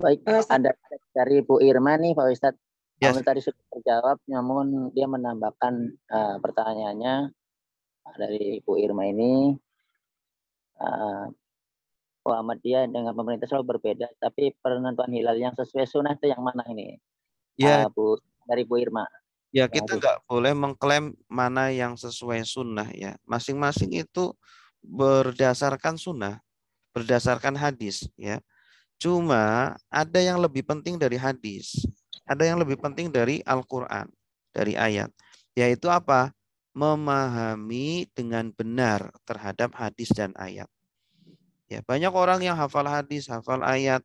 Speaker 3: Baik, ada dari Bu Irma nih Pak Ustadz.
Speaker 1: Yes.
Speaker 3: Tadi sudah terjawab, namun dia menambahkan pertanyaannya dari Bu Irma ini. Muhammadiyah dengan pemerintah selalu berbeda, tapi penentuan hilal yang sesuai sunnah itu yang mana ini?
Speaker 1: Ya,
Speaker 3: dari Bu Irma.
Speaker 1: Ya, kita nggak boleh mengklaim mana yang sesuai sunnah ya. Masing-masing itu berdasarkan sunnah, berdasarkan hadis ya. Cuma ada yang lebih penting dari hadis, ada yang lebih penting dari Al-Quran, dari ayat. Yaitu apa? Memahami dengan benar terhadap hadis dan ayat. Ya, banyak orang yang hafal hadis, hafal ayat,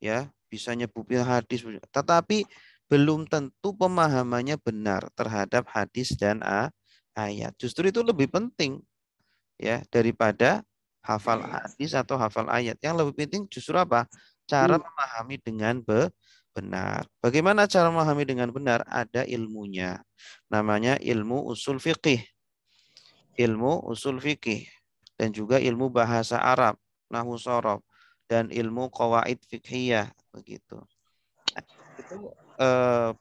Speaker 1: ya bisa nyebutin hadis, tetapi belum tentu pemahamannya benar terhadap hadis dan ayat. Justru itu lebih penting ya daripada hafal hadis atau hafal ayat. Yang lebih penting justru apa? Cara memahami dengan benar. Bagaimana cara memahami dengan benar? Ada ilmunya. Namanya ilmu usul fikih. Ilmu usul fikih. Dan juga ilmu bahasa Arab, nahwu shorof, dan ilmu qawaid fikhiyah. Begitu. Nah, itu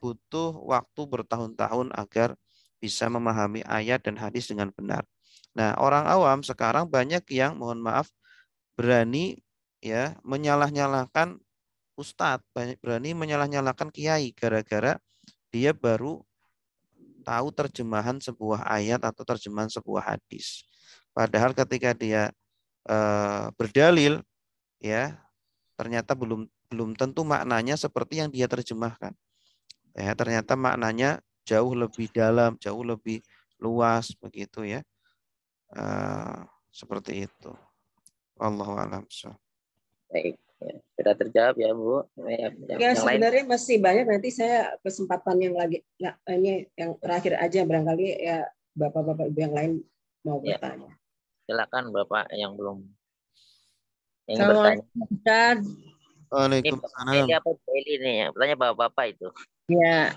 Speaker 1: butuh waktu bertahun-tahun agar bisa memahami ayat dan hadis dengan benar. Nah, orang awam sekarang banyak yang, mohon maaf, berani ya menyalah-nyalahkan ustadz, berani menyalah-nyalahkan kiai gara-gara dia baru tahu terjemahan sebuah ayat atau terjemahan sebuah hadis. Padahal ketika dia berdalil, ya ternyata belum belum tentu maknanya seperti yang dia terjemahkan. Ya, ternyata maknanya jauh lebih dalam, jauh lebih luas begitu ya. Seperti itu. Wallahu a'lam.
Speaker 3: Baik, ya, sudah terjawab ya Bu.
Speaker 4: Ya,
Speaker 3: Yang lain
Speaker 4: sebenarnya masih banyak, nanti saya kesempatan yang lagi, nah, ini yang terakhir aja, barangkali ya Bapak-Bapak Ibu yang lain mau
Speaker 3: ya,
Speaker 4: bertanya.
Speaker 3: silakan Bapak yang belum ingin bertanya.
Speaker 5: Ustaz.
Speaker 3: Ini
Speaker 1: Waalaikumsalam.
Speaker 3: Bapak apa Bu Eli nih ya? Bertanya Bapak-Bapak itu.
Speaker 5: Ya,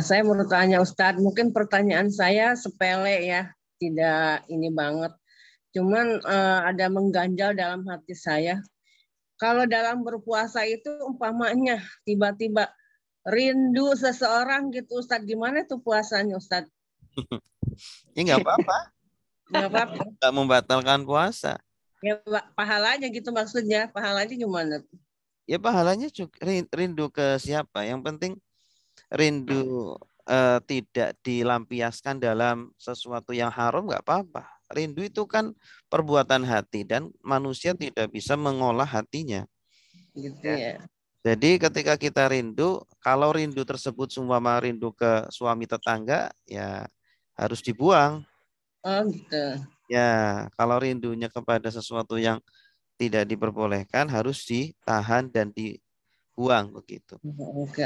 Speaker 5: saya mau tanya Ustadz, mungkin pertanyaan saya sepele ya, tidak ini banget. Cuman ada mengganjal dalam hati saya. Kalau dalam berpuasa itu umpamanya tiba-tiba rindu seseorang gitu Ustadz, gimana tuh puasanya Ustadz?
Speaker 1: Ya nggak apa-apa.
Speaker 5: Nggak apa-apa.
Speaker 1: Nggak membatalkan puasa.
Speaker 5: Ya pahalanya gitu maksudnya, pahalanya gimana?
Speaker 1: Ya pahalanya juga rindu ke siapa. Yang penting rindu tidak dilampiaskan dalam sesuatu yang haram, nggak apa-apa. Rindu itu kan perbuatan hati dan manusia tidak bisa mengolah hatinya.
Speaker 5: Gitu
Speaker 1: Ya.
Speaker 5: ya.
Speaker 1: Jadi ketika kita rindu, kalau rindu tersebut seumpama rindu ke suami tetangga, ya harus dibuang.
Speaker 5: Oh gitu.
Speaker 1: Ya, kalau rindunya kepada sesuatu yang tidak diperbolehkan harus ditahan dan dibuang begitu.
Speaker 5: Oke.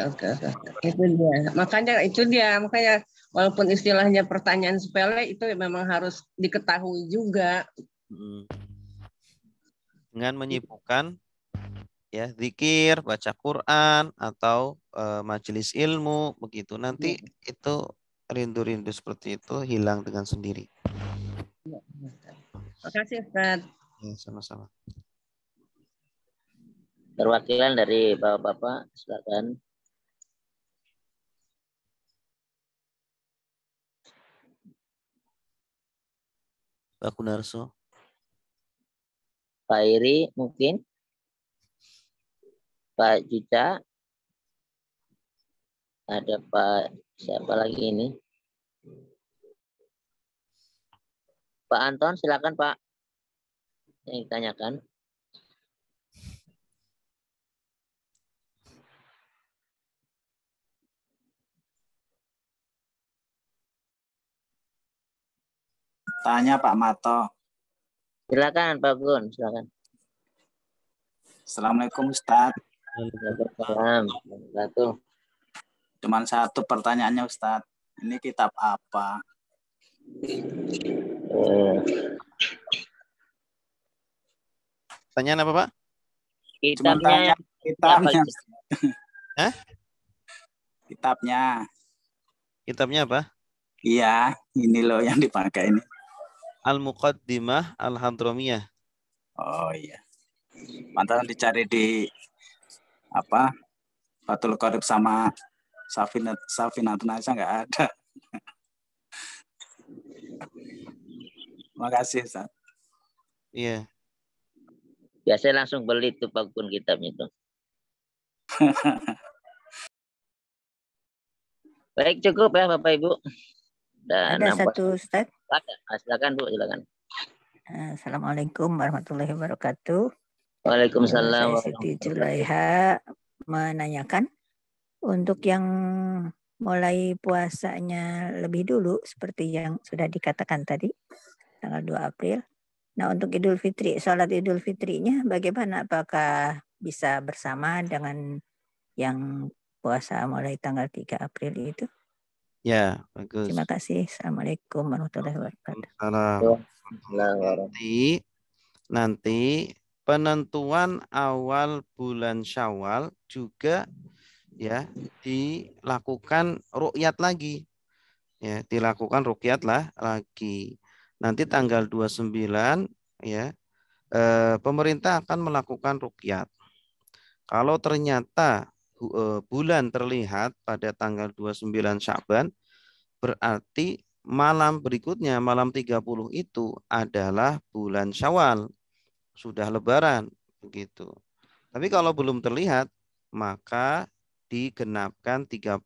Speaker 5: Itu dia. Makanya walaupun istilahnya pertanyaan sepele itu memang harus diketahui juga.
Speaker 1: Dengan menyibukkan ya zikir, baca Quran atau majelis ilmu begitu. Nanti itu rindu-rindu seperti itu hilang dengan sendiri.
Speaker 5: Makasih Ustaz.
Speaker 1: Ya, sama-sama.
Speaker 3: Perwakilan dari Bapak-Bapak, silakan.
Speaker 1: Pak Kunarso.
Speaker 3: Pak Iri mungkin. Pak Juca. Ada Pak siapa lagi ini? Pak Anton, silakan Pak. Yang ditanyakan.
Speaker 6: Tanya Pak Mato.
Speaker 3: Silakan Pak Gun, silakan.
Speaker 6: Assalamualaikum Ustaz.
Speaker 3: Waalaikumsalam.
Speaker 6: Cuman satu pertanyaannya Ustaz. Ini kitab apa?
Speaker 1: Pertanyaan apa Pak?
Speaker 3: Kitabnya.
Speaker 6: Kitabnya.
Speaker 1: Hah?
Speaker 6: Kitabnya.
Speaker 1: Kitabnya apa?
Speaker 6: Iya, ini loh yang dipakai ini.
Speaker 1: Al-Muqaddimah Al-Hadramiyah.
Speaker 6: Oh iya. Mantan dicari di apa? Fathul Qorib sama Safinatun Aisyah nggak ada. Makasih Ustaz.
Speaker 1: Iya.
Speaker 3: Biasanya langsung beli tuh Pak Gun kitabnya itu. Baik, cukup ya Bapak Ibu. Dan
Speaker 7: ada satu Ustaz.
Speaker 3: Silakan Bu, silakan.
Speaker 7: Assalamualaikum warahmatullahi wabarakatuh.
Speaker 3: Waalaikumsalam.
Speaker 7: Saya Siti Julaiha menanyakan untuk yang mulai puasanya lebih dulu seperti yang sudah dikatakan tadi tanggal 2 April. Nah, untuk Idul Fitri, sholat Idul Fitrinya bagaimana? Apakah bisa bersama dengan yang puasa mulai tanggal 3 April itu?
Speaker 1: Ya, bagus.
Speaker 7: Terima kasih. Assalamualaikum warahmatullahi wabarakatuh.
Speaker 1: Nanti penentuan awal bulan Syawal juga ya dilakukan ruqyat lagi. Ya, dilakukan ruqyat lah lagi. Nanti tanggal 29 ya pemerintah akan melakukan ruqyat. Kalau ternyata bulan terlihat pada tanggal 29 Sya'ban, berarti malam berikutnya, malam 30 itu adalah bulan Syawal. Sudah lebaran, begitu. Tapi kalau belum terlihat, maka digenapkan 30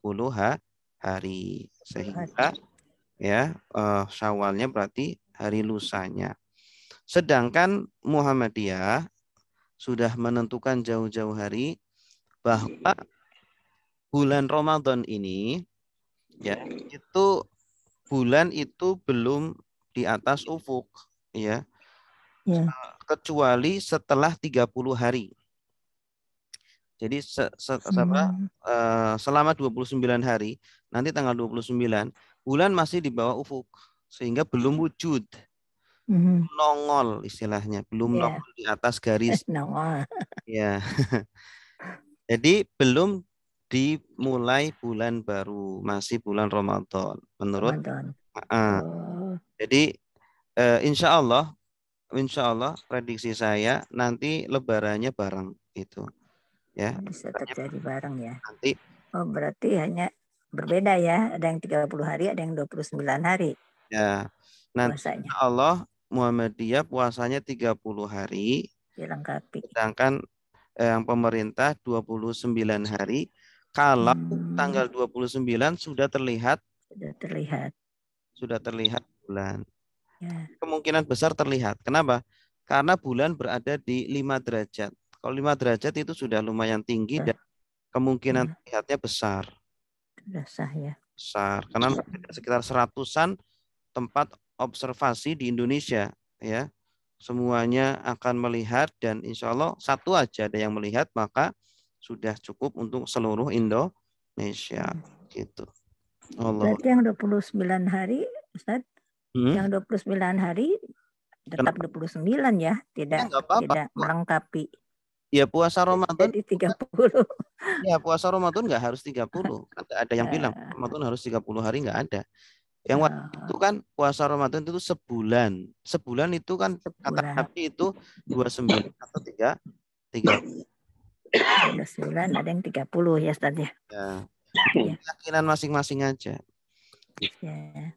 Speaker 1: hari. Sehingga ya Syawalnya berarti hari lusanya. Sedangkan Muhammadiyah sudah menentukan jauh-jauh hari bahwa bulan Ramadan ini ya itu bulan itu belum di atas ufuk ya. Kecuali setelah 30 hari. Jadi selama 29 hari, nanti tanggal 29 bulan masih di bawah ufuk sehingga belum wujud. Nongol istilahnya, belum nongol di atas garis.
Speaker 7: Nongol.
Speaker 1: Ya. Jadi belum dimulai bulan baru, masih bulan Ramadan menurut Jadi insya Allah prediksi saya nanti lebarannya bareng itu ya.
Speaker 7: Bisa terjadi bareng ya.
Speaker 1: Nanti
Speaker 7: berarti hanya berbeda ya, ada yang 30 hari, ada yang 29 hari.
Speaker 1: Ya. Nanti
Speaker 7: puasanya.
Speaker 1: insya Allah Muhammadiyah puasanya 30 hari.
Speaker 7: Dilengkapi.
Speaker 1: Sedangkan yang pemerintah 29 hari. Kalau tanggal 29 sudah terlihat bulan. Ya. Kemungkinan besar terlihat. Kenapa? Karena bulan berada di 5 derajat. Kalau 5 derajat itu sudah lumayan tinggi dan kemungkinan terlihatnya besar.
Speaker 7: Sudah sah ya.
Speaker 1: Besar. Karena sekitar 100-an tempat observasi di Indonesia ya. Semuanya akan melihat dan insya Allah satu aja ada yang melihat maka sudah cukup untuk seluruh Indonesia gitu. Allah.
Speaker 7: Berarti yang 29 hari Ustaz, yang 29 hari tetap 29 ya, tidak melengkapi.
Speaker 1: Ya puasa Ramadan
Speaker 7: jadi 30.
Speaker 1: Ya puasa Ramadan nggak harus 30. Ada yang bilang Ramadan harus 30 hari, nggak ada. Yang itu kan puasa Ramadan itu sebulan. Sebulan itu kan kata Nabi itu 29 atau 30.
Speaker 7: 29 ada yang 30 ya Ustaz ya.
Speaker 1: Keyakinan masing-masing aja.
Speaker 7: Ya.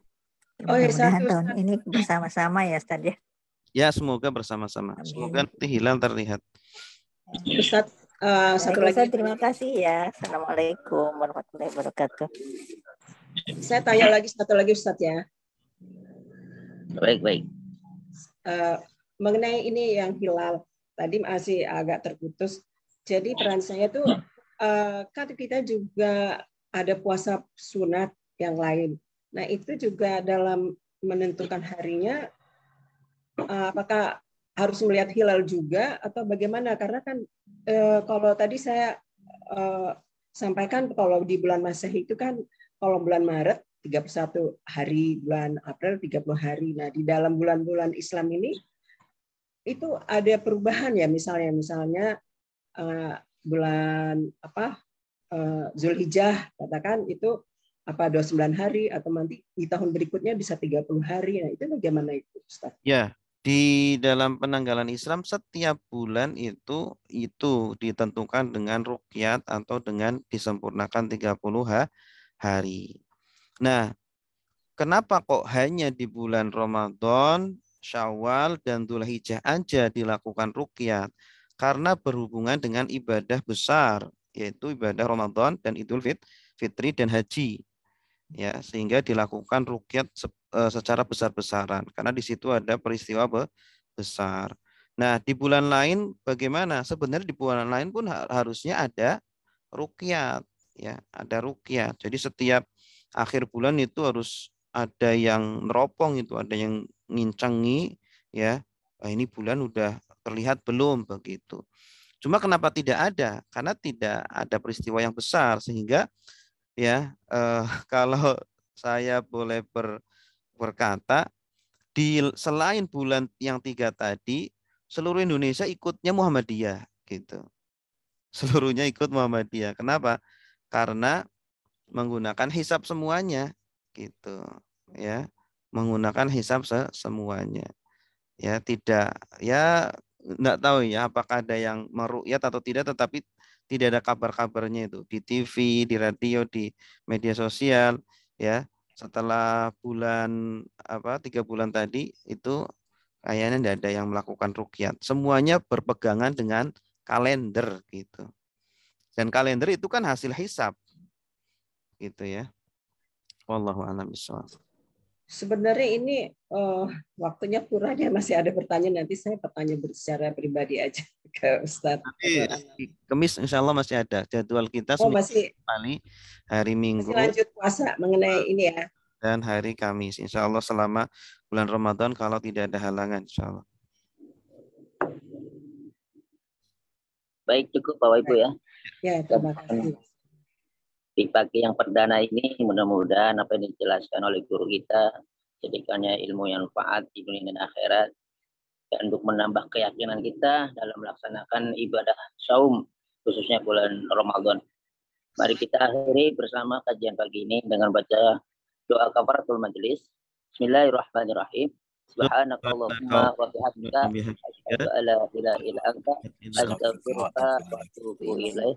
Speaker 7: Mudah-mudahan tahun ini bersama-sama ya Ustaz ya.
Speaker 1: Ya semoga bersama-sama. Semoga nanti hilal terlihat.
Speaker 4: Ustaz, satu lagi.
Speaker 7: Terima kasih ya. Assalamualaikum warahmatullahi wabarakatuh.
Speaker 4: Saya tanya lagi satu lagi Ustaz ya.
Speaker 3: Baik.
Speaker 4: Mengenai ini yang hilal tadi masih agak terputus. Jadi peran saya tuh kan kita juga ada puasa sunat yang lain. Nah itu juga dalam menentukan harinya apakah harus melihat hilal juga atau bagaimana? Karena kan kalau tadi saya sampaikan kalau di bulan Masehi itu kan kalau bulan Maret 31 hari, bulan April 30 hari. Nah, di dalam bulan-bulan Islam ini itu ada perubahan ya, misalnya bulan Zulhijjah katakan itu 29 hari atau nanti di tahun berikutnya bisa 30 hari. Nah, itu bagaimana itu, Ustaz?
Speaker 1: Ya, di dalam penanggalan Islam setiap bulan itu ditentukan dengan ruqyat atau dengan disempurnakan 30 hari. Nah, kenapa kok hanya di bulan Ramadan, Syawal, dan Dzulhijjah aja dilakukan ruqyat? Karena berhubungan dengan ibadah besar, yaitu ibadah Ramadan dan Idul Fitri dan Haji. Ya, sehingga dilakukan ruqyat secara besar-besaran. Karena di situ ada peristiwa besar. Nah, di bulan lain bagaimana? Sebenarnya di bulan lain pun harusnya ada ruqyat. Ya, ada ruqyat. Jadi setiap akhir bulan itu harus ada yang neropong itu, ada yang ngincengi ya. Ini bulan udah terlihat belum begitu. Cuma kenapa tidak ada? Karena tidak ada peristiwa yang besar sehingga ya kalau saya boleh berkata selain bulan yang 3 tadi seluruh Indonesia ikutnya Muhammadiyah gitu. Seluruhnya ikut Muhammadiyah. Kenapa? karena menggunakan hisab semuanya gitu ya, menggunakan hisab semuanya ya, tidak ya, enggak tahu ya apakah ada yang meru'yat atau tidak, tetapi tidak ada kabar-kabarnya itu di TV, di radio, di media sosial ya. Setelah 3 bulan tadi itu kayaknya tidak ada yang melakukan ruqyat. Semuanya berpegangan dengan kalender gitu. Dan kalender itu kan hasil hisab gitu ya. Wallahu a'lam bishawab.
Speaker 4: Sebenarnya ini waktunya kurang ya, masih ada pertanyaan, nanti saya bertanya secara pribadi aja ke Ustadz.
Speaker 1: Nanti Kamis insya Allah masih ada jadwal kita
Speaker 4: masih
Speaker 1: kali hari Minggu.
Speaker 4: Masih lanjut puasa mengenai ini ya.
Speaker 1: Dan hari Kamis insya Allah selama bulan Ramadan kalau tidak ada halangan insya Allah.
Speaker 3: Baik, cukup Bapak Ibu ya.
Speaker 4: Ya, terima kasih.
Speaker 3: Di pagi yang perdana ini mudah-mudahan apa yang dijelaskan oleh guru kita jadikannya ilmu yang manfaat di dunia dan akhirat, dan untuk menambah keyakinan kita dalam melaksanakan ibadah saum khususnya bulan Ramadan. Mari kita akhiri bersama kajian pagi ini dengan baca doa kafaratul majelis. Bismillahirrahmanirrahim. Subhanakallahumma wa bihamdika asyhadu an la ilaha illa anta astaghfiruka wa atubu ilaik.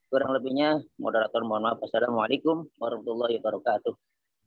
Speaker 3: Kurang lebihnya moderator mohon maaf. Assalamualaikum warahmatullahi wabarakatuh.